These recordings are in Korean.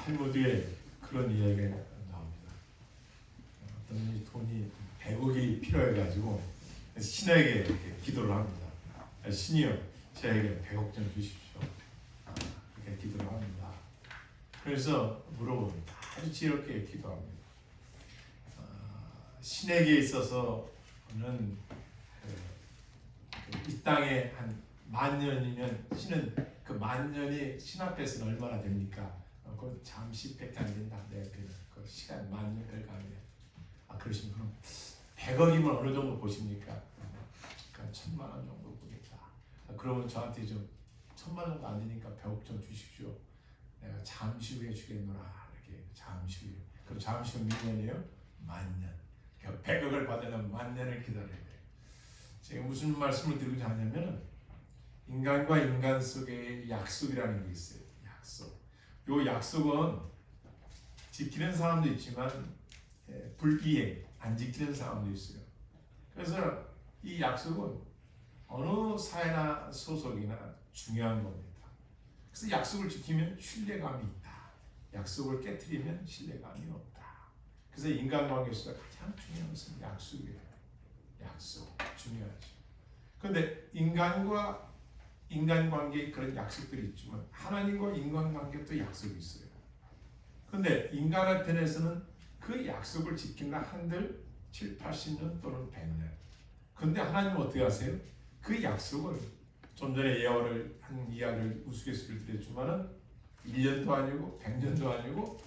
탈무드에 그런 이야기가 나옵니다. 어떤 분이 돈이 100억이 필요해가지고 신에게 이렇게 기도를 합니다. 신이여, 저에게 100억 좀 주십시오. 이렇게 기도를 합니다. 그래서 물어봅니다. 아주 지혜롭게 기도합니다. 신에게 있어서는 이 땅에 한 10,000년이면 신은 그 10,000년이 신 앞에서는 얼마나 됩니까? 그 잠시밖에 안 된다. 그 시간 10,000년 별거 아니에요. 그러시면 그럼 100억이면 어느 정도 보십니까? 그러니까 1,000만 원 정도 보겠다. 그러면 저한테 좀 1,000만 원 정도 안 되니까 100억 좀 주십시오. 내가 잠시 후에 주겠노라. 이렇게 잠시 후에. 그럼 잠시 후 몇 년이에요? 10,000년. 그러니까 100억을 받으려면 10,000년을 기다려야 돼요. 제가 무슨 말씀을 드리고자 하냐면 인간과 인간 속에 약속이라는 게 있어요. 약속. 요 약속은 지키는 사람도 있지만 불이행, 안 지키는 사람도 있어요. 그래서 이 약속은 어느 사회나 소속이나 중요한 겁니다. 그래서 약속을 지키면 신뢰감이 있다. 약속을 깨트리면 신뢰감이 없다. 그래서 인간관계에서 가장 중요한 것은 약속이에요. 약속 중요하죠. 그런데 인간과 인간관계에 그런 약속들이 있지만 하나님과 인간관계도 약속이 있어요. 그런데 인간한테는 그 약속을 지킨다 한들 7, 80년 또는 100년. 그런데 하나님은 어떻게 하세요? 그 약속을 좀 전에 예언을 한 이야기를 우스갯소리를 드렸지만은 1년도 아니고 100년도 아니고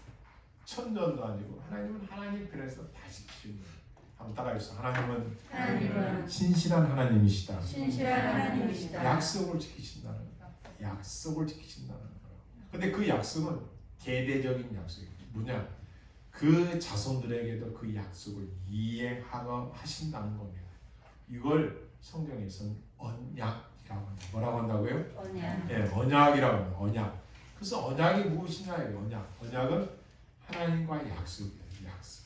1000년도 아니고 하나님은 하나님 편에서 다 지키시는 거예요. 한번 따라해주세요. 하나님은 신실한 하나님이시다. 신실한 하나님이시다. 약속을 지키신다는 거예요. 약속을 지키신다는 거예요. 근데 그 약속은 대대적인 약속이에요. 뭐냐? 그 자손들에게도 그 약속을 이행하신다는 겁니다. 이걸 성경에서는 언약이라고 한다. 뭐라고 한다고요? 언약. 네, 언약이라고 합니다. 언약. 그래서 언약이 무엇이냐? 언약. 언약은 하나님과의 약속이에요. 약속.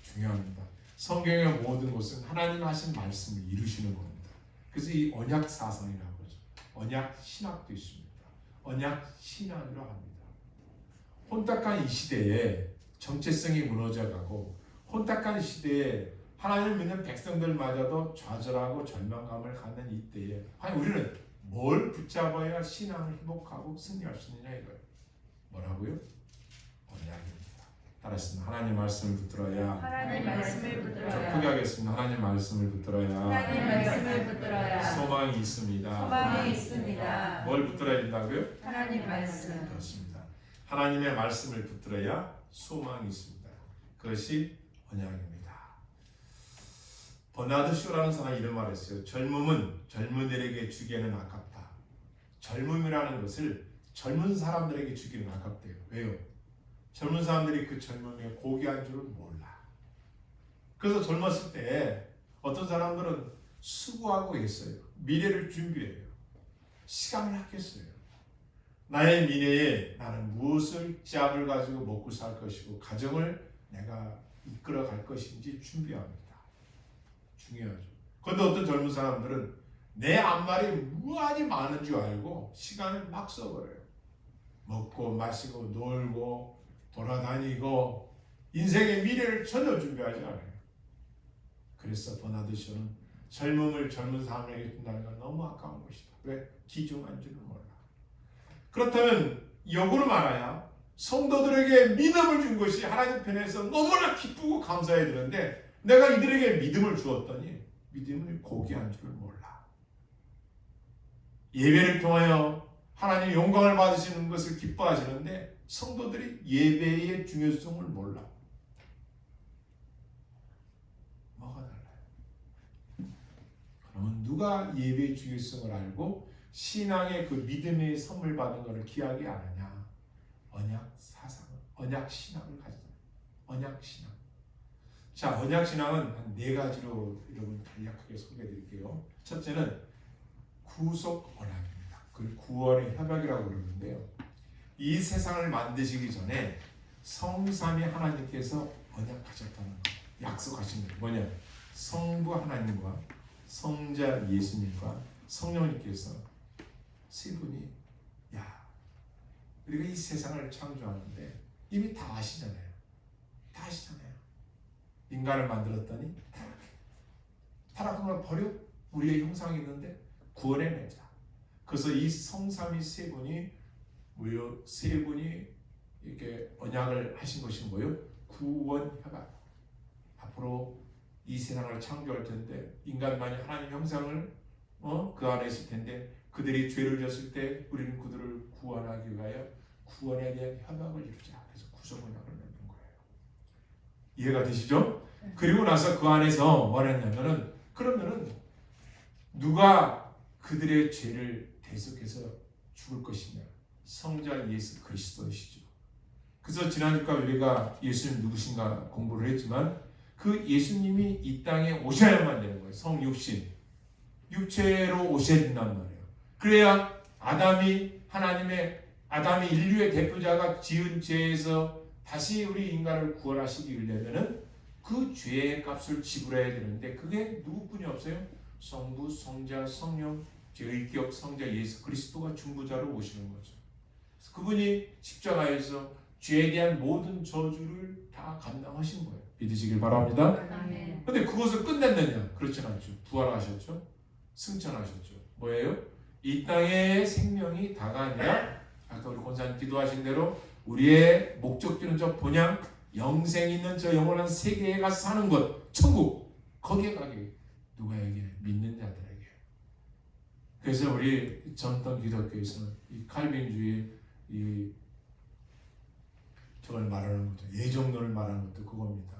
중요합니다. 성경의 모든 것은 하나님 하신 말씀을 이루시는 겁니다. 그래서 이 언약 사상이라고 하죠. 언약 신학도 있습니다. 언약 신학이라고 합니다. 혼탁한 이 시대에 정체성이 무너져가고 혼탁한 시대에 하나님을 믿는 백성들마저도 좌절하고 절망감을 갖는 이때에 과연 우리는 뭘 붙잡아야 신앙을 회복하고 승리할 수 있느냐 이거예요. 뭐라고요? 언약입니다. 따라했습니다. 하나님 말씀을 붙들어야. 하나님 말씀을 붙들어야. 좀 크게 하겠습니다. 하나님 말씀을 붙들어야. 하나님 말씀을 붙들어야. 소망이 있습니다. 소망이 있습니다. 뭘 붙들어야 된다고요? 하나님 말씀. 그렇습니다. 하나님의 말씀을 붙들어야 소망이 있습니다. 그것이 언약입니다. 버나드 쇼라는 사람이 이런 말을 했어요. 젊음은 젊은이들에게 주기에는 아깝다. 젊음이라는 것을 젊은 사람들에게 주기는 아깝대요. 왜요? 젊은 사람들이 그 젊음에 고귀한 줄을 몰라. 그래서 젊었을 때 어떤 사람들은 수고하고 있어요. 미래를 준비해요. 시간을 아꼈어요. 나의 미래에 나는 무엇을 짭을 가지고 먹고 살 것이고 가정을 내가 이끌어 갈 것인지 준비합니다. 중요하죠. 그런데 어떤 젊은 사람들은 내 앞날이 무한히 많은 줄 알고 시간을 막 써버려요. 먹고 마시고 놀고 돌아다니고 인생의 미래를 전혀 준비하지 않아요. 그래서 버나드 쇼는 젊음을 젊은 사람에게 준다는 건 너무 아까운 것이다. 왜? 귀중한 줄을 몰라. 그렇다면 역으로 말하여 성도들에게 믿음을 준 것이 하나님 편에서 너무나 기쁘고 감사해야 되는데 내가 이들에게 믿음을 주었더니 믿음을 고귀한 줄을 몰라. 예배를 통하여 하나님 영광을 받으시는 것을 기뻐하시는데 성도들이 예배의 중요성을 몰라. 뭐가 달라요? 그러면 누가 예배의 중요성을 알고 신앙의 그 믿음의 선물 받은 것을 기하게 하느냐? 언약 사상을, 언약 신앙을 가지다. 언약 신앙. 자, 언약 신앙은 한 4가지로 여러분 간략하게 소개해 드릴게요. 첫째는 구속 언약입니다. 그걸 구원의 협약이라고 그러는데요. 이 세상을 만드시기 전에 성삼위 하나님께서 언약하셨다는 것, 약속하신 것. 뭐냐? 성부 하나님과 성자 예수님과 성령님께서 세 분이 우리가 이 세상을 창조하는데 이미 다 아시잖아요. 다 아시잖아요. 인간을 만들었더니 타락한 걸 버려 우리의 형상이 있는데 구원해내자. 그래서 이 성삼위 세 분이 뭐요? 세 분이 이렇게 언약을 하신 것이 뭐요? 구원 협약. 앞으로 이 세상을 창조할 텐데 인간만이 하나님 형상을 그 안에 있을 텐데 그들이 죄를 졌을 때 우리는 그들을 구원하기 위하여 구원에 대한 협약을 이루자. 그래서 구속 언약을 맺는 거예요. 이해가 되시죠? 그리고 나서 그 안에서 뭘 했냐면은 그러면은 누가 그들의 죄를 대속해서 죽을 것이냐? 성자 예수 그리스도이시죠. 그래서 지난주까지 우리가 예수님 누구신가 공부를 했지만 그 예수님이 이 땅에 오셔야만 되는 거예요. 성육신. 육체로 오셔야 된단 말이에요. 그래야 아담이 인류의 대표자가 지은 죄에서 다시 우리 인간을 구원하시기 위해서는 그 죄의 값을 지불해야 되는데 그게 누구뿐이 없어요? 성부, 성자, 성령, 죄의격 성자 예수 그리스도가 중보자로 오시는 거죠. 그래서 그분이 십자가에서 죄에 대한 모든 저주를 다 감당하신 거예요. 믿으시길 바랍니다. 아멘. 근데 그것을 끝냈느냐? 그렇진 않죠. 부활하셨죠. 승천하셨죠. 뭐예요? 이 땅의 생명이 다가 아니라 아까 우리 권사님 기도하신 대로 우리의 목적지는 저 본향 영생 있는 저 영원한 세계에 가서 사는 것 천국 거기에 가게 누가에게 믿는 자들에게. 그래서 우리 전통 기독교에서는 이 칼빈주의 이 저걸 말하는 것도 예정론을 말하는 것도 그겁니다.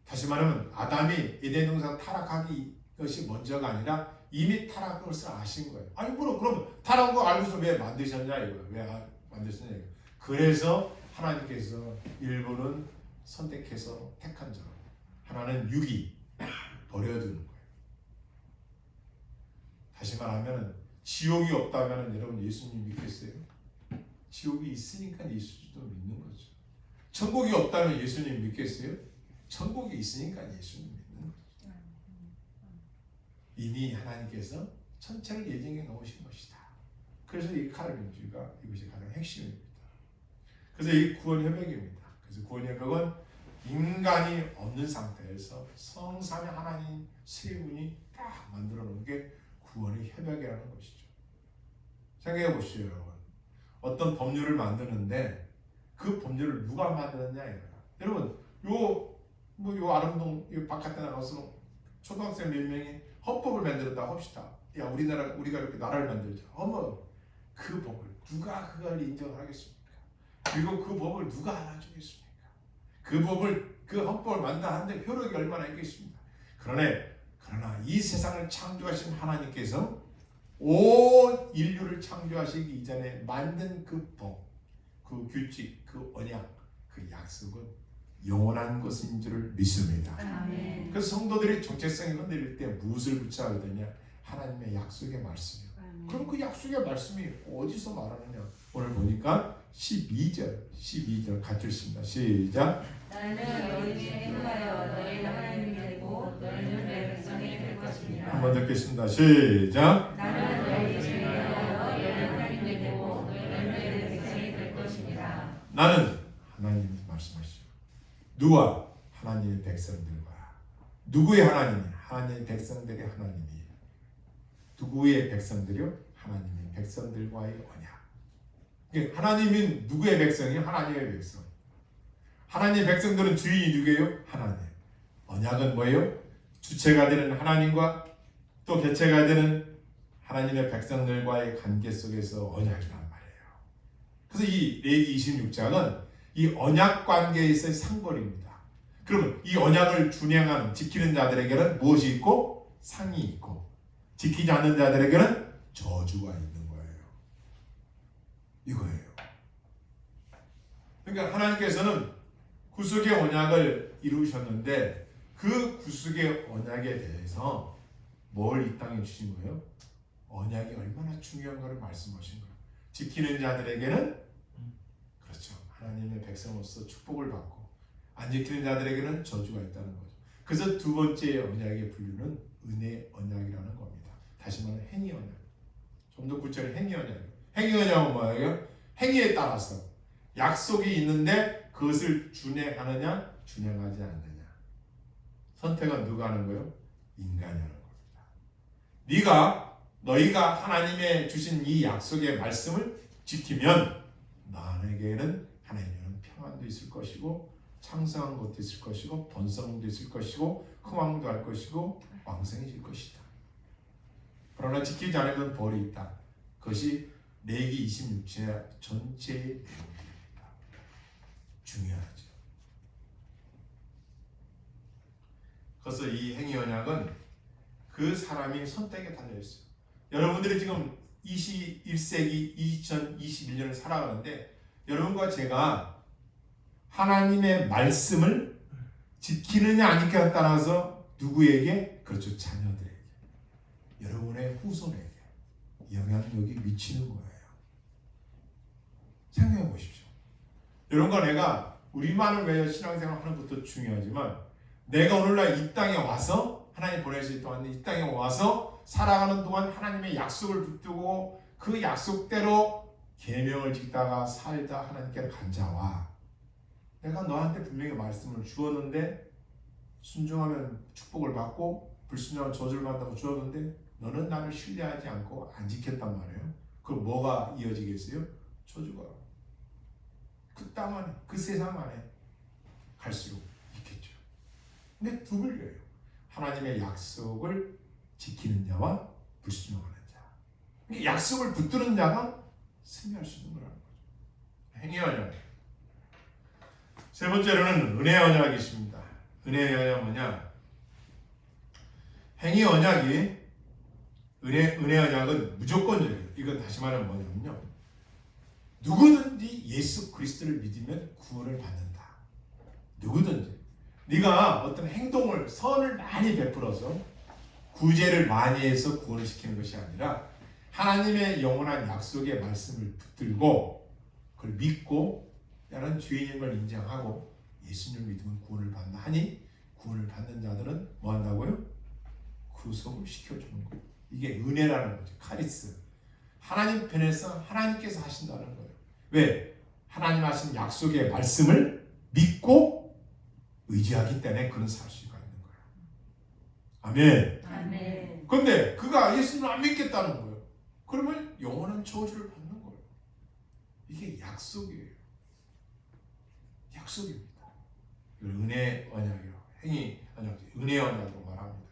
다시 말하면 아담이 에덴 동산 타락하기 것이 먼저가 아니라 이미 타락한 것을 아신 거예요. 아니 그럼 타락한 거 알고서 왜 만드셨냐 이거예요. 왜 만드셨냐 이거. 그래서 하나님께서 일부는 선택해서 택한 자, 하나는 유기 버려두는 거예요. 다시 말하면 지옥이 없다면 여러분 예수님 믿겠어요? 지옥이 있으니까 예수도 믿는 거죠. 천국이 없다면 예수님 믿겠어요? 천국이 있으니까 예수님 믿는 거죠. 이미 하나님께서 천체를 예정해 놓으신 것이다. 그래서 이 칼빈주의가 이것이 가장 핵심입니다. 그래서 이 구원 협약입니다. 그래서 구원 협약은 인간이 없는 상태에서 성삼위 하나님 세 분이 딱 만들어 놓은 게 구원의 협약이라는 것이죠. 생각해 보시죠, 여러분. 어떤 법률을 만드는데 그 법률을 누가 만드느냐 이거야. 여러분, 요 아름동 요 바깥에 나가서 초등학생 몇 명이 헌법을 만들었다 합시다. 야, 우리가 이렇게 나라를 만들자. 어머, 그 법을 누가 그걸 인정하겠습니까? 그리고 그 법을 누가 알아주겠습니까? 그 헌법을 만든다는데 효력이 얼마나 있겠습니까? 그러나 이 세상을 창조하신 하나님께서 온 인류를 창조하시기 이전에 만든 그 법, 그 규칙, 그 언약, 그 약속은 영원한 것인 줄을 믿습니다. 아멘. 그래서 성도들이 정체성이 흔들릴 때 무엇을 붙여야 되냐? 하나님의 약속의 말씀이요. 그럼 그 약속의 말씀이 어디서 말하느냐? 오늘 보니까 12절 같이 읽습니다. 시작. 나는 너희 중에 행하여 너희 하나님이 되고 너희는 내 백성이 될 것이니라. 한번 듣겠습니다. 시작. 나는 너희 중에 행하여 너희 하나님이 되고 너희는 내 백성이 될 것이니라. 나는 하나님 말씀하시죠. 누가 하나님의 백성들과 누구의 하나님이 하나님의 백성들의 하나님이 누구의 백성들이요? 하나님의 백성들과의 언약. 하나님은 누구의 백성이요? 하나님의 백성. 하나님의 백성들은 주인이 누구예요? 하나님. 언약은 뭐예요? 주체가 되는 하나님과 또 개체가 되는 하나님의 백성들과의 관계 속에서 언약이란 말이에요. 그래서 이 레위기 26장은 이 언약 관계에서의 상벌입니다. 그러면 이 언약을 준행하는 지키는 자들에게는 무엇이 있고 상이 있고 지키지 않는 자들에게는 저주가 있는 거예요. 이거예요. 그러니까 하나님께서는 구속의 언약을 이루셨는데 그 구속의 언약에 대해서 뭘 이 땅에 주신 거예요? 언약이 얼마나 중요한가를 말씀하신 거예요. 지키는 자들에게는 그렇죠. 하나님의 백성으로서 축복을 받고 안 지키는 자들에게는 저주가 있다는 거죠. 그래서 두 번째 언약의 분류는 은혜 언약이라는 겁니다. 다시 말하면 행위 언약. 좀 더 구체적으로 행위 언약. 행위 언약은 뭐예요? 행위에 따라서 약속이 있는데 그것을 준행하느냐 준행하지 않느냐. 선택은 누가 하는 거예요? 인간이 하는 겁니다. 너희가 하나님의 주신 이 약속의 말씀을 지키면 너에게는 하나님은 평안도 있을 것이고 창성한 것도 있을 것이고 번성도 있을 것이고 흥왕도 할 것이고 왕성해질 것이다. 그러나 지키지 않으면 벌이 있다. 그것이 레위기 26장 전체의 내용입니다. 중요하죠. 그래서 이 행위 언약은 그 사람이 선택에 달려있어요. 여러분들이 지금 21세기 2021년을 살아가는데 여러분과 제가 하나님의 말씀을 지키느냐 안 지키느냐에 따라서 누구에게? 그렇죠. 자녀들에게. 여러분의 후손에게 영향력이 미치는 거예요. 생각해 보십시오. 여러분과 내가 우리만을 위해 신앙생활 하는 것도 중요하지만 내가 오늘날 이 땅에 와서 하나님 보내실 동안 이 땅에 와서 살아가는 동안 하나님의 약속을 붙들고 그 약속대로 계명을 지키다가 살다 하나님께로 간 자와 내가 너한테 분명히 말씀을 주었는데 순종하면 축복을 받고 불순종하면 저주를 받다고 주었는데 너는 나를 신뢰하지 않고 안 지켰단 말이에요. 그럼 뭐가 이어지겠어요? 저주가 그 땅 안에 그 세상 안에 갈수록 있겠죠. 근데 두 분류예요. 하나님의 약속을 지키는 자와 불순종하는 자. 약속을 붙드는 자가 승리할 수 있는 거라는 거죠. 행위 언약. 세 번째로는 은혜 언약이 있습니다. 은혜 언약은 뭐냐? 행위 언약이 은혜 언약은 무조건적이에요. 이건 다시 말하면 뭐냐면요. 누구든지 예수 그리스도를 믿으면 구원을 받는다. 누구든지. 네가 어떤 행동을 선을 많이 베풀어서 구제를 많이 해서 구원을 시키는 것이 아니라 하나님의 영원한 약속의 말씀을 붙들고 그걸 믿고 나는 죄인인 걸 인정하고 예수님을 믿으면 구원을 받는다 하니 구원을 받는 자들은 뭐 한다고요? 구속을 시켜주는 거예요. 이게 은혜라는 거죠. 카리스. 하나님 편에서 하나님께서 하신다는 거예요. 왜? 하나님 하신 약속의 말씀을 믿고 의지하기 때문에 그는 살 수가 있는 거예요. 아멘. 아멘. 근데 그가 예수님을 안 믿겠다는 거예요. 그러면 영원한 저주를 받는 거예요. 이게 약속이에요. 약속입니다. 이걸 은혜 언약이라고, 행위 언약, 은혜 언약으로 말합니다.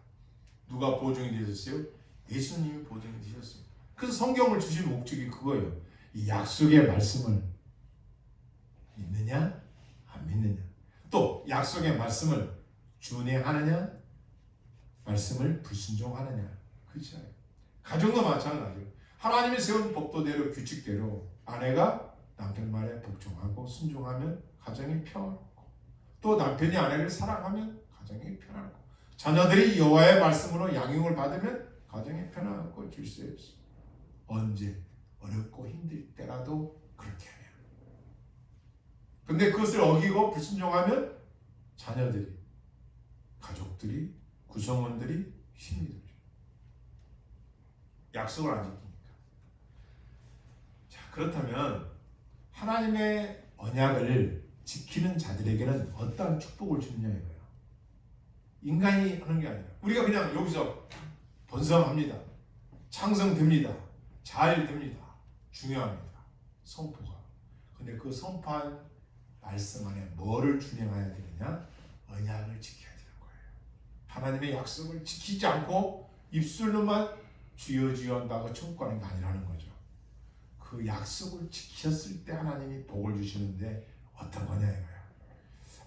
누가 보증이 되셨어요? 예수님이 보증이 되셨어요. 그래서 성경을 주신 목적이 그거예요. 이 약속의 말씀을 믿느냐, 안 믿느냐. 또 약속의 말씀을 준행하느냐, 말씀을 불순종하느냐. 그렇죠. 가정도 마찬가지예요. 하나님이 세운 법도대로 규칙대로 아내가 남편 말에 복종하고 순종하면 가정이 평안하고 또 남편이 아내를 사랑하면 가정이 편안하고 자녀들이 여호와의 말씀으로 양육을 받으면 가정이 편안하고 질서에 있어. 언제 어렵고 힘들 때라도 그렇게 하면. 근데 그것을 어기고 불순종하면 자녀들이, 가족들이, 구성원들이 힘이 들죠. 약속을 안 지키니까. 자, 그렇다면 하나님의 언약을 지키는 자들에게는 어떠한 축복을 주느냐 이거예요. 인간이 하는 게 아니라 우리가 그냥 여기서 번성합니다. 창성됩니다. 잘 됩니다. 중요합니다. 선포가. 근데 그 선포한 말씀 안에 뭐를 준행해야 되느냐? 언약을 지켜야 되는 거예요. 하나님의 약속을 지키지 않고 입술로만 주여 주여 한다고 천국 가는 게 아니라는 거죠. 그 약속을 지켰을 때 하나님이 복을 주시는데 어떤 거냐 이거예요.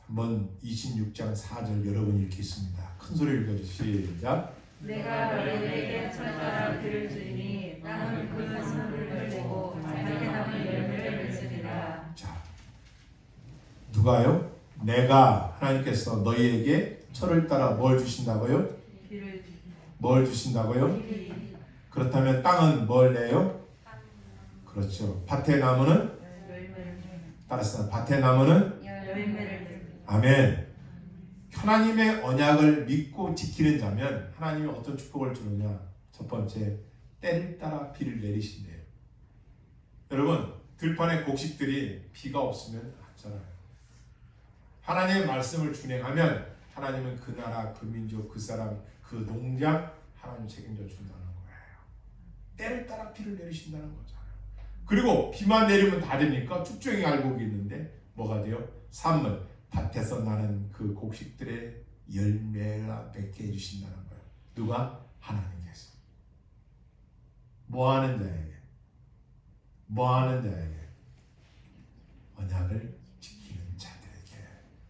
한번 26장 4절 여러분 읽겠습니다. 큰 소리를 읽어주시죠. 시작. 내가 너희에게 철저하게 들을 주이니 나는 그 말씀을 들고 잘게 남은 열매를 맺으리라. 자, 누가요? 내가 하나님께서 너희에게 철을 따라 뭘 주신다고요? 뭘 주신다고요? 그렇다면 땅은 뭘 내요? 그렇죠. 밭의 나무는 따라서 밭의 나무는 열매를. 아멘. 하나님의 언약을 믿고 지키는 자면 하나님이 어떤 축복을 주느냐? 첫 번째, 때를 따라 비를 내리신대요. 여러분, 들판의 곡식들이 비가 없으면 안 자라요. 하나님의 말씀을 준행하면 하나님은 그 나라, 그 민족, 그 사람, 그 농장 하나님 책임져 준다는 거예요. 때를 따라 비를 내리신다는 거잖아요. 그리고 비만 내리면 다 됩니까? 축종의 알곡이 있는데 뭐가 돼요? 3번 밭에서 나는 그 곡식들의 열매가 맺게 해주신다는 거예요. 누가? 하나님께서. 뭐하는 자에게? 뭐하는 자에게? 언약을 지키는 자들에게.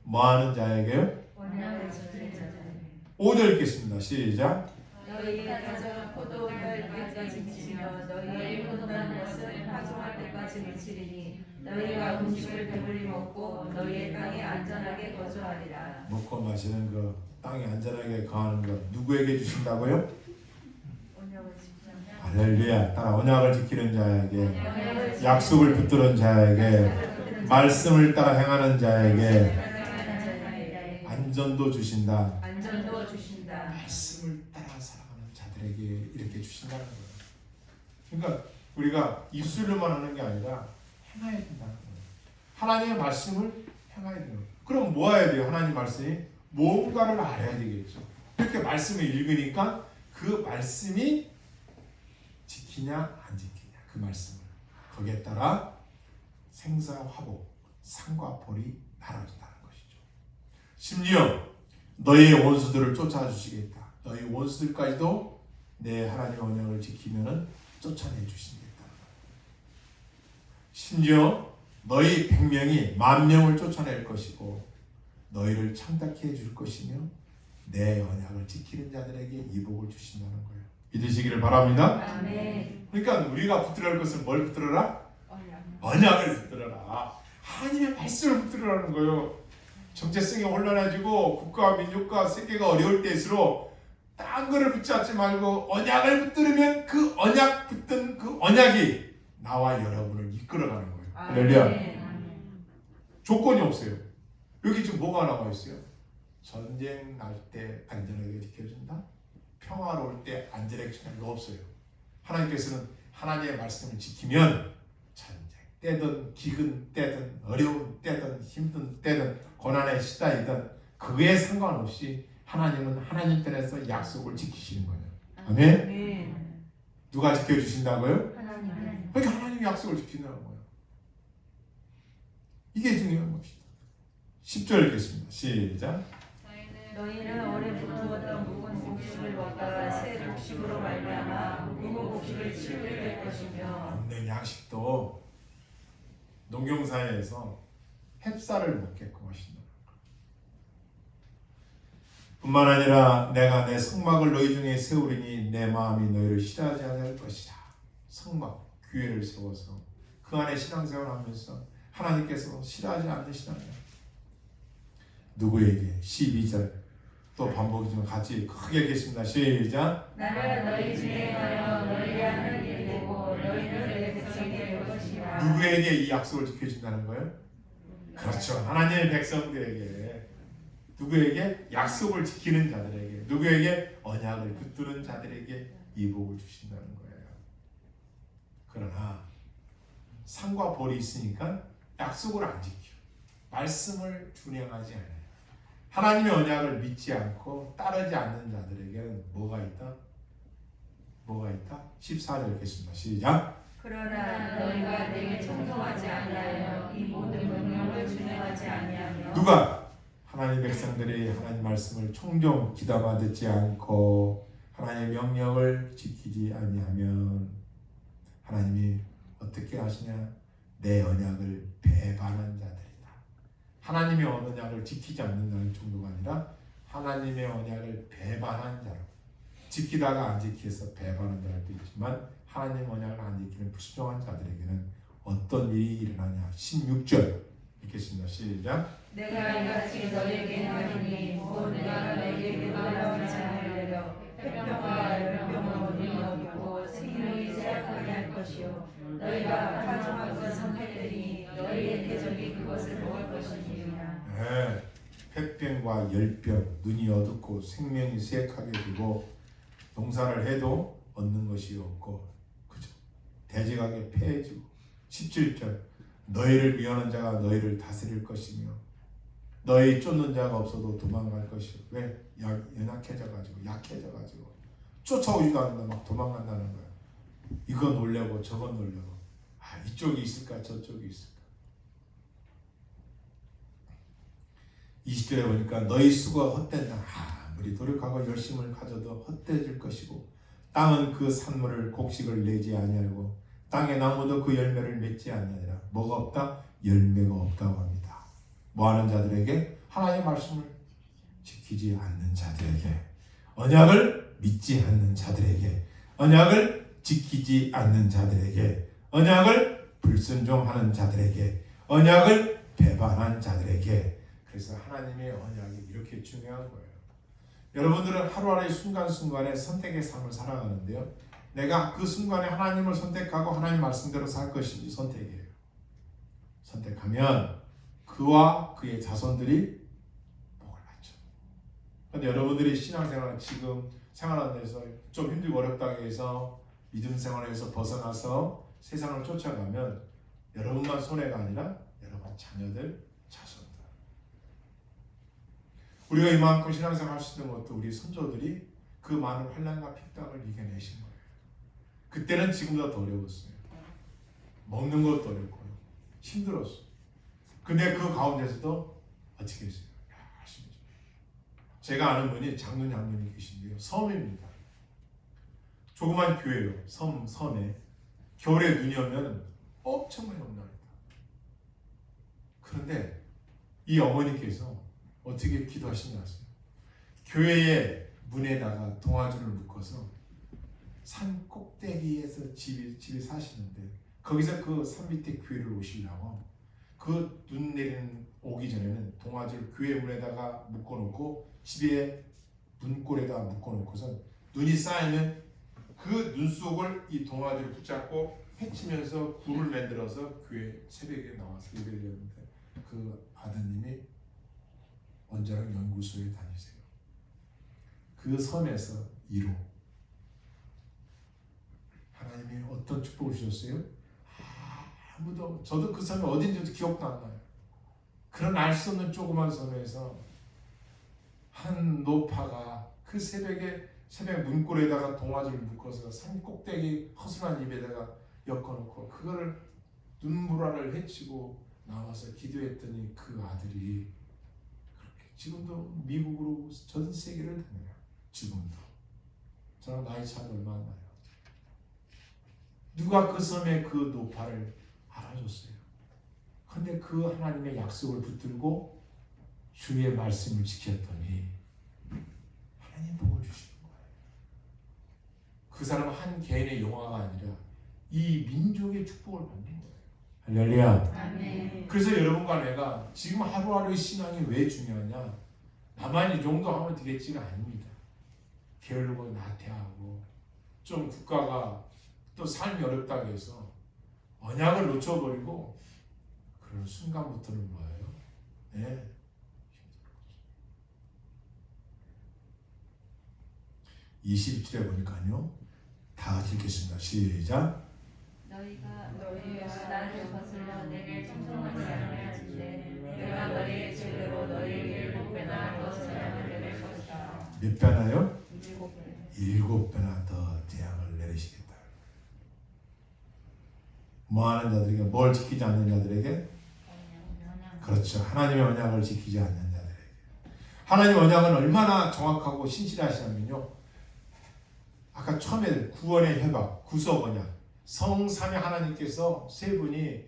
뭐하는 자에게요? 언약을 지키는 자들에게. 5절 읽겠습니다. 시작. 너희의 가정은 포도 될 때까지 지치며 너희의 포도나는 것을 파종할 때까지 미치리니 너희가 음식을 배불리 먹고 너희의 땅에 안전하게 거주하리라. 먹고 마시는 그 땅에 안전하게 거하는 것 누구에게 주신다고요? 언약을 지키는 할렐루야. 따라 언약을 지키는 자에게, 자들에게. 약속을 붙드는 자에게, 말씀을 따라 행하는 자에게 안전도 주신다. 안전도 주신다. 말씀을 따라 살아가는 자들에게 이렇게 주신다는 거예요. 그러니까 우리가 입술로만 하는 게 아니라 행해야 된다는 거예요. 하나님의 말씀을 행해야 돼요. 그럼 뭐 해야 돼요? 하나님 말씀이 뭔가를 알아야 되겠죠. 이렇게 말씀을 읽으니까 그 말씀이 지키냐 안 지키냐 그 말씀을 거기에 따라 생사화복 상과 벌이 나눠진다는 것이죠. 심지어 너희의 원수들을 쫓아주시겠다. 너희 원수들까지도 내 하나님의 언약을 지키면은 쫓아내 주시겠다. 심지어 너희 100명이 10,000명을 쫓아낼 것이고 너희를 창답케 해줄 것이며 내 언약을 지키는 자들에게 이 복을 주신다는 거예요. 믿으시기를 바랍니다. 아멘. 그러니까 우리가 붙들어야 할 것은 뭘 붙들어라? 언약을 붙들어라. 하나님의 말씀을 붙들어라는 거예요. 정체성이 혼란해지고 국가와 민족과 세계가 어려울 때일수록 딴 거를 붙잡지 말고 언약을 붙들으면 그 언약 붙든 그 언약이 나와 여러분을 이끌어가는 거예요. 할렐루야. 조건이 없어요. 여기 지금 뭐가 나와 있어요? 전쟁 날 때 안전하게 지켜준다. 평화로울 때 안전하게 지켜준다. 이거 없어요. 하나님께서는 하나님의 말씀을 지키면 전쟁 때든 기근 때든 어려운 때든 힘든 때든 고난의 시대이든 그에 상관없이 하나님은 하나님 편에서 약속을 지키시는 거예요. 아멘? 아멘. 누가 지켜주신다고요? 하나님. 그러니까 하나님이 약속을 지킨다는 거예요. 이게 중요한 것이다. 10절 읽겠습니다. 시작. 너희는 오래 부어던 묵은 곡식을 먹다가 새 곡식으로 말미암아 묵은 곡식을 치우게 될 것이며 없는 양식도 농경사회에서 햅쌀을 먹게끔 하신다. 뿐만 아니라 내가 내 성막을 너희 중에 세우리니 내 마음이 너희를 싫어하지 않을 것이다. 성막, 교회를 세워서 그 안에 신앙생활하면서 하나님께서 싫어하지 않으시다면 누구에게? 12절 또 반복이지만 같이 크게 읽겠습니다. 시작. 나를 너희 중에 하여 너희 하나님이 되고 너희는 내 백성이 될 것이라. 누구에게 이 약속을 지켜준다는 거예요? 그렇죠. 하나님의 백성들에게. 누구에게? 약속을 지키는 자들에게. 누구에게? 언약을 붙드는 자들에게 이 복을 주신다는 거예요. 그러나 상과 벌이 있으니까 약속을 안 지켜. 말씀을 준행하지 않아요. 하나님의 언약을 믿지 않고 따르지 않는 자들에게는 뭐가 있다? 뭐가 있다? 14절 읽겠습니다. 시작. 그러나 너희가 내게 청종하지 아니하여 이 모든 명령을 준행하지 아니하며 누가? 하나님 백성들이 하나님 말씀을 청종 귀담아 듣지 않고 하나님의 명령을 지키지 아니하면 하나님이 어떻게 하시냐? 내 언약을 배반한 자들이다. 하나님의 언약을 지키지 않는다는 정도가 아니라 하나님의 언약을 배반한 자로, 지키다가 안 지켜서 배반한 자들도 있지만 하나님 언약을 안 지키는 불순종한 자들에게는 어떤 일이 일어나냐? 16절 읽겠습니다. 시작. 내가 이같이 너희에게 하리니 곧 내가 너희에게 놀라움을 장하려려 태평과 열병을 우리는 얻고 생명이 쇠약하게 할 것이요 너희가 파종한 것은 칼들이 너희의 대적이 그것을 먹을 것이니라. 네, 폐병과 열병, 눈이 어둡고 생명이 쇠약하게 되고 농사를 해도 얻는 것이 없고, 그죠? 대적에게 패해지고 17절 너희를 미워하는 자가 너희를 다스릴 것이며 너희 쫓는 자가 없어도 도망갈 것이요. 왜? 연약해져가지고 약해져가지고 쫓아오지도 않는다 막 도망간다는 거야. 이거 놀려고 저거 놀려고 이쪽이 있을까 저쪽이 있을까. 20절에 보니까 너희 수고가 헛된다. 아무리 노력하고 열심을 가져도 헛되질 것이고 땅은 그 산물을 곡식을 내지 아니하고 땅의 나무도 그 열매를 맺지 아니하니라. 뭐가 없다? 열매가 없다고 합니다. 뭐하는 자들에게? 하나님의 말씀을 지키지 않는 자들에게, 언약을 믿지 않는 자들에게, 언약을 지키지 않는 자들에게, 언약을 불순종하는 자들에게, 언약을 배반한 자들에게. 그래서 하나님의 언약이 이렇게 중요한 거예요. 여러분들은 하루하루의 순간순간에 선택의 삶을 살아가는데요. 내가 그 순간에 하나님을 선택하고 하나님 말씀대로 살 것인지 선택이에요. 선택하면 그와 그의 자손들이 복을 받죠. 그런데 여러분들이 신앙생활 지금 생활하는 데서 좀 힘들고 어렵다고 해서 믿음 생활에서 벗어나서 세상을 쫓아가면 여러분만 손해가 아니라 여러분 자녀들, 자손들. 우리가 이만큼 신앙생활 할 수 있는 것도 우리 선조들이 그 많은 환난과 핍박을 이겨내신 거예요. 그때는 지금보다 더 어려웠어요. 먹는 것도 어렵고요. 힘들었어요. 근데 그 가운데서도 어떻게 했어요? 열심히. 제가 아는 분이 장로님 한 분이 계신데요. 섬입니다. 조그만 교회요. 섬에. 겨울에 눈이 오면 엄청나게 온답니다. 그런데 이 어머니께서 어떻게 기도하시냐 하세요? 교회의 문에다가 동아줄을 묶어서 산 꼭대기에서 집이 사시는데 거기서 그 산 밑에 교회를 오시려고 그 눈 내리는 오기 전에는 동아줄 교회 문에다가 묶어놓고 집에 문골에다가 묶어놓고서 눈이 쌓이면 그 눈 속을 이 동아줄을 붙잡고 헤치면서 굴을 만들어서 교회 새벽에 나와서 예배를 드렸는데 그 아드님이 원자력 연구소에 다니세요. 그 섬에서 1호 하나님이 어떤 축복을 주셨어요? 아무도, 저도 그 섬이 어딘지도 기억도 안 나요. 그런 알 수 없는 조그만 섬에서 한 노파가 그 새벽 문골에다가 동아줄을 묶어서 산 꼭대기 허술한 입에다가 엮어놓고 그거를 눈보라를 헤치고 나와서 기도했더니 그 아들이 그렇게 지금도 미국으로 전 세계를 다녀요. 지금도. 저랑 나이 차이 얼마 안 나요. 누가 그 섬의 그 노파를 알아줬어요. 그런데 그 하나님의 약속을 붙들고 주의 말씀을 지켰더니 하나님 복을 주시는 거예요. 그 사람은 한 개인의 영화가 아니라 이 민족의 축복을 받는 거예요. 할렐루야. 아멘. 그래서 여러분과 내가 지금 하루하루의 신앙이 왜 중요하냐? 나만 이 정도 하면 되겠지가 아닙니다. 게으르고 나태하고 좀 국가가 또 삶이 어렵다고 해서 언약을 놓쳐버리고 그런 순간부터는 뭐예요? 네. 22절에 보니까요. 다 같이 읽겠습니다. 시작. 너희가 나를 거슬러 내게 청송하지 않을진대 내가 너희의 죄대로 너희에게 7배나 더 재앙을 내릴 것이다. 몇 배나요? 7배. 7배나 더 재앙을 내리시겠다. 뭐하는 자들에게? 뭘 지키지 않는 자들에게? 그렇죠. 하나님의 언약을 지키지 않는 자들에게. 하나님의 언약은 얼마나 정확하고 신실하시냐면요. 아까 처음에 구원의 협약, 구속 언약. 성삼위 하나님께서 세 분이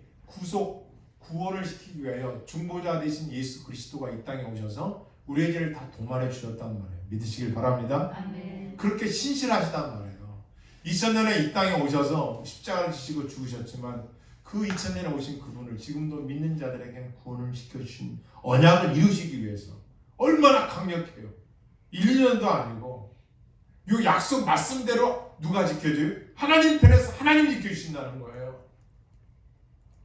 구원을 시키기 위하여 중보자 되신 예수 그리스도가 이 땅에 오셔서 우리의 죄를 다 도말해 주셨단 말이에요. 믿으시길 바랍니다. 아멘. 그렇게 신실하시단 말이에요. 2000년에 이 땅에 오셔서 십자가를 지시고 죽으셨지만 그 2000년에 오신 그분을 지금도 믿는 자들에게는 구원을 시켜주신 언약을 이루시기 위해서 얼마나 강력해요. 1년도 아니고 이 약속 말씀대로 누가 지켜줘요? 하나님 편에서 하나님이 지켜주신다는 거예요.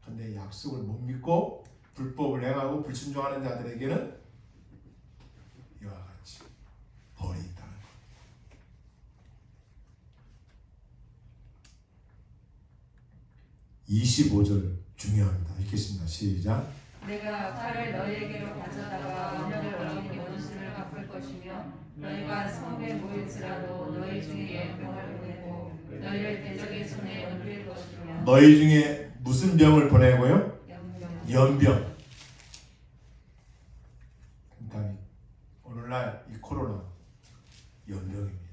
그런데 약속을 못 믿고 불법을 행하고 불순종하는 자들에게는 이와 같이 벌이 있다는 거예요. 25절 중요합니다. 읽겠습니다. 시작. 내가 칼을 너희에게로 가져다가 언약을 어긴 원수를 갚을 것이며 너희가 성읍에 모일지라도 너희 중에 연병을 보내고 너희를 대적의 손에 얹을 것이며 너희 중에 무슨 병을 보내고요? 연병 연병. 그러니까 오늘날 이 코로나 연병입니다.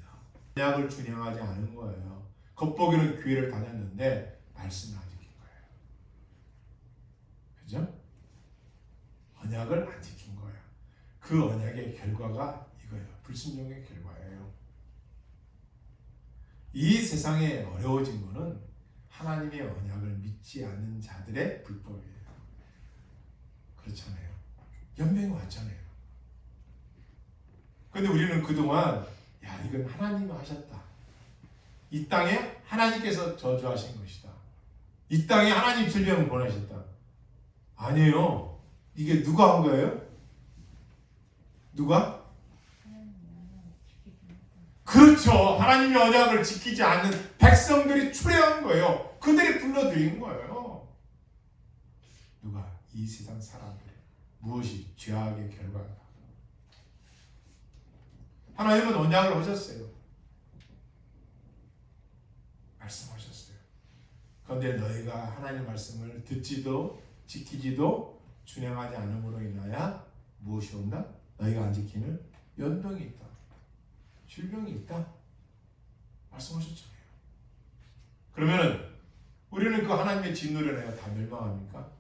언약을 준행하지 않은 거예요. 겉보기는 교회를 다녔는데 말씀을 안 지킨 거예요. 그죠? 언약을 안 지킨 거예요. 그 언약의 결과가 이거예요. 불순종의 결과예요. 이 세상에 어려워진 거는 하나님의 언약을 믿지 않는 자들의 불법이에요. 그렇잖아요. 연병이 왔잖아요. 근데 우리는 그동안 야, 이건 하나님이 하셨다. 이 땅에 하나님께서 저주하신 것이다. 이 땅에 하나님 질병을 보내셨다. 아니에요. 이게 누가 한 거예요? 누가? 그렇죠. 하나님의 언약을 지키지 않는 백성들이 추례한 거예요. 그들이 불러들인 거예요. 누가? 이 세상 사람들이. 무엇이 죄악의 결과다. 하나님은 언약을 하셨어요. 말씀하셨어요. 그런데 너희가 하나님 말씀을 듣지도 지키지도 준행하지 않음으로 인하여 무엇이 온다? 너희가 안 지키는 연병이 있다. 질병이 있다. 말씀하셨잖아요. 그러면은 우리는 그 하나님의 진노를 내가 다 멸망합니까?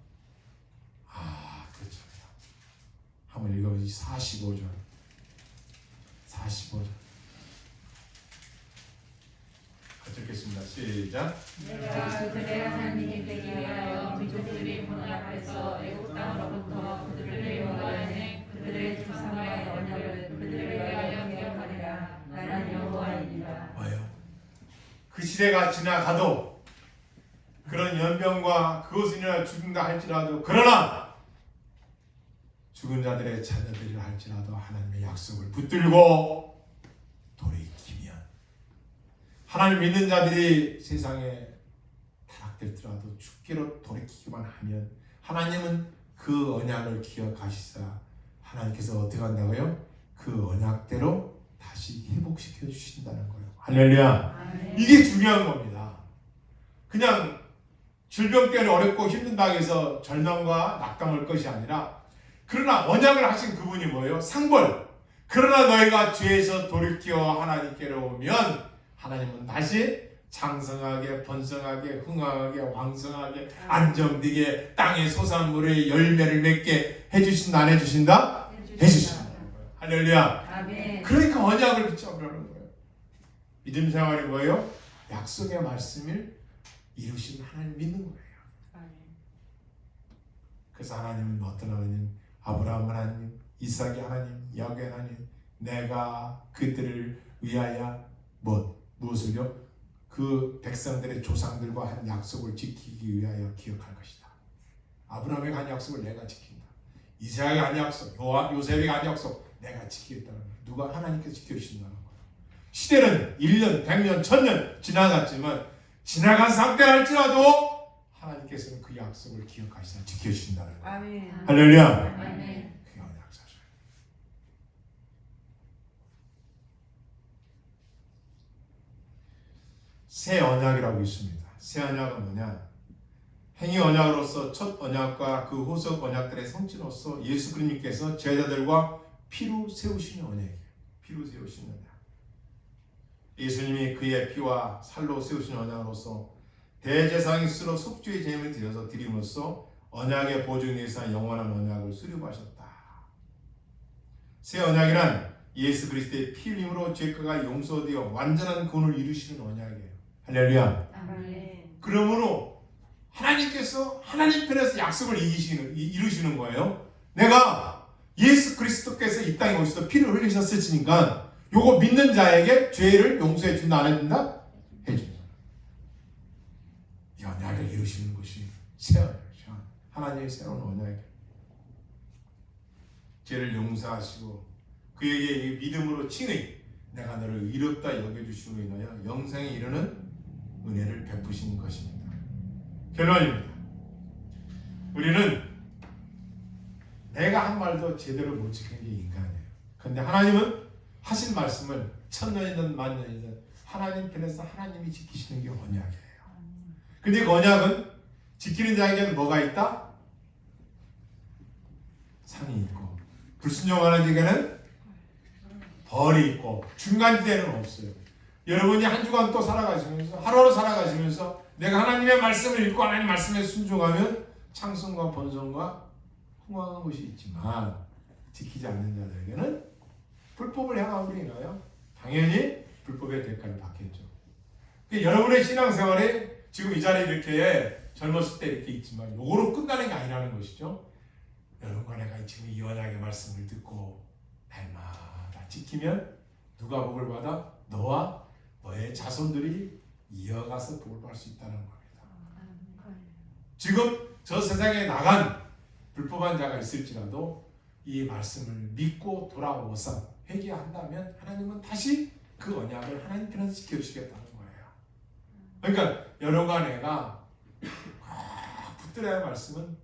아, 그렇잖아요. 한번 읽어보시 45절. 45절. 같이 읽겠습니다. 시작. 내가 그들의 하나님이 되게 하여 민족들이 문 앞에서 애국 땅으로부터 그들을 인도하여 그들의 조상과의 언약을 그들을 위하여 기억하리라. 나는 여호와이니라. 뭐예요? 그 시대가 지나가도 그런 연병과 그것을 인하여 죽는다 할지라도 그러나 죽은 자들의 자녀들이라 할지라도 하나님의 약속을 붙들고 돌이키면 하나님 믿는 자들이 세상에 타락될지라도 죽기로 돌이키기만 하면 하나님은 그 언약을 기억하시사 하나님께서 어떻게 한다고요? 그 언약대로 다시 회복시켜 주신다는 거예요. 할렐루야. 아멘. 이게 중요한 겁니다. 그냥 질병 때문에 어렵고 힘든다고 해서 절망과 낙담할 것이 아니라 그러나 언약을 하신 그분이 뭐예요? 상벌. 그러나 너희가 죄에서 돌이켜 하나님께로 오면 하나님은 다시 장성하게 번성하게 흥황하게 왕성하게 안정되게 땅의 소산물의 열매를 맺게 해주신다 안 해주신다? 해주신다는 거예요. 할렐루야. 아멘. 그러니까 언약을 붙잡으라는 거예요. 믿음 생활이 뭐예요? 약속의 말씀을 이루신 하나님 믿는 거예요. 그래서 하나님은 어떤 하나님? 아브라함 하나님, 이삭의 하나님, 야곱의 하나님, 내가 그들을 위하여 무엇을요? 그 백성들의 조상들과 한 약속을 지키기 위하여 기억할 것이다. 아브라함에게 한 약속을 내가 지킨다. 이삭에게 한 약속, 요셉에게 한 약속 내가 지키겠다는 거예요. 누가? 하나님께서 지켜주신다는 거예요. 시대는 1년, 100년, 1000년 지나갔지만 지나간 상태 할지라도 하나님께서는 그 약속을 기억하시사 지켜주신다는 거예요. 아멘. 할렐루야. 아멘. 그게 언약사죠. 새 언약이라고 있습니다. 새 언약은 뭐냐? 행위 언약으로서 첫 언약과 그 후속 언약들의 성취로서 예수 그리스도께서 제자들과 피로 세우시는 언약이에요. 피로 세우시는 언약. 예수님이 그의 피와 살로 세우신 언약으로서 대제사장이 스스로 속죄의 제물을 드려서 드림으로써 언약의 보증에 의해서 영원한 언약을 수립하셨다. 새 언약이란 예수 그리스도의 피 흘림으로 죄가가 용서되어 완전한 구원을 이루시는 언약이에요. 할렐루야. 아멘. 그러므로 하나님께서 하나님 편에서 약속을 이루시는 거예요. 내가 예수 그리스도께서 이 땅에 오셔서 피를 흘리셨으니까 요거 믿는 자에게 죄를 용서해 준다 안 해준다? 해준다. 이 언약을 이루시는 것이 새 언약이죠. 하나님의 새로운 언약이에요. 죄를 용서하시고 그에게 이 믿음으로 칭의 내가 너를 의롭다 여겨주심으로 인하여 영생에 이르는 은혜를 베푸시는 것입니다. 결론입니다. 우리는 내가 한 말도 제대로 못 지킨 게 인간이에요. 근데 하나님은 하신 말씀을 천년이든 만년이든 하나님 편에서 하나님이 지키시는 게 언약이에요. 근데 그 언약은 지키는 자에게는 뭐가 있다? 상이 있고, 불순종하는 자에게는 벌이 있고, 중간지대는 없어요. 여러분이 한 주간 또 살아가시면서, 하루하루 살아가시면서 내가 하나님의 말씀을 읽고 하나님 말씀에 순종하면 창성과 번성과 흥왕한 것이 있지만, 지키지 않는 자들에게는 불법을 향하고 인하여 당연히 불법의 대가를 받겠죠. 그러니까 여러분의 신앙생활에 지금 이 자리에 이렇게 젊었을 때 이렇게 있지만 요거로 끝나는 게 아니라는 것이죠. 여러분과 내가 지금 이 언약의 말씀을 듣고 날마다 지키면 누가 복을 받아? 너와 너의 자손들이 이어가서 복을 받을 수 있다는 겁니다. 지금 저 세상에 나간 불법한 자가 있을지라도 이 말씀을 믿고 돌아오사 회개한다면 하나님은 다시 그 언약을 하나님 편에서 지켜주시겠다는 거예요. 그러니까 여러분과 내가 꼭 붙들어야 할 말씀은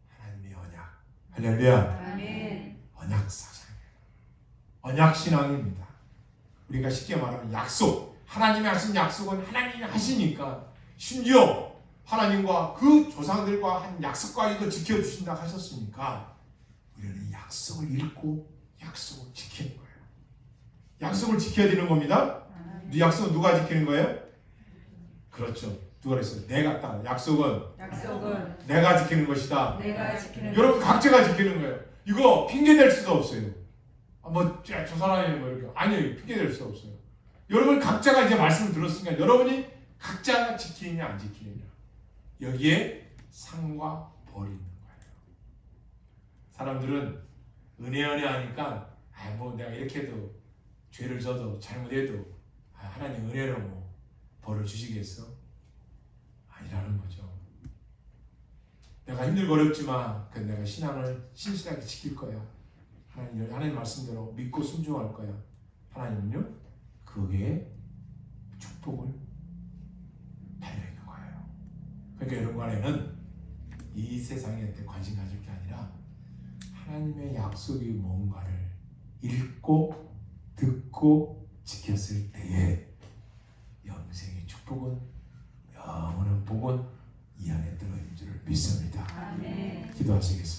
하나님의 언약. 할렐루야. 아멘. 언약 사상이에요. 언약 신앙입니다. 우리가 쉽게 말하면 약속. 하나님이 하신 약속은 하나님이 하시니까 심지어 하나님과 그 조상들과 한 약속까지도 지켜주신다 하셨으니까 우리는 약속을 읽고 약속을 지키는 거예요. 약속을 지켜야 되는 겁니다. 이 약속은 누가 지키는 거예요? 그렇죠. 누가 그랬어요? 내가 딱 약속은 내가 지키는 것이다. 내가 지키는 여러분 각자가 지키는 거예요. 이거 핑계 댈 수도 없어요. 저 사람이 뭐 이렇게 아니요, 핑계 댈 수 없어요. 여러분 각자가 이제 말씀을 들었으니까 여러분이 각자가 지키느냐 안 지키느냐 여기에 상과 벌이 있는 거예요. 사람들은 은혜 하니까 내가 이렇게 해도 죄를 져도 잘못해도 하나님 은혜로 뭐 벌을 주시겠어? 아니라는 거죠. 내가 힘들고 어렵지만 내가 신앙을 신실하게 지킬 거야. 하나님 말씀대로 믿고 순종할 거야. 하나님은요 그게 축복을 달려있는 거예요. 그러니까 여러분 안에는 이 세상에 관심 가질 게 아니라 하나님의 약속이 뭔가를 읽고 듣고 지켰을 때에 영생의 축복은 영원한 복은 이 안에 들어있는 줄을 믿습니다. 아멘. 기도하시겠습니다.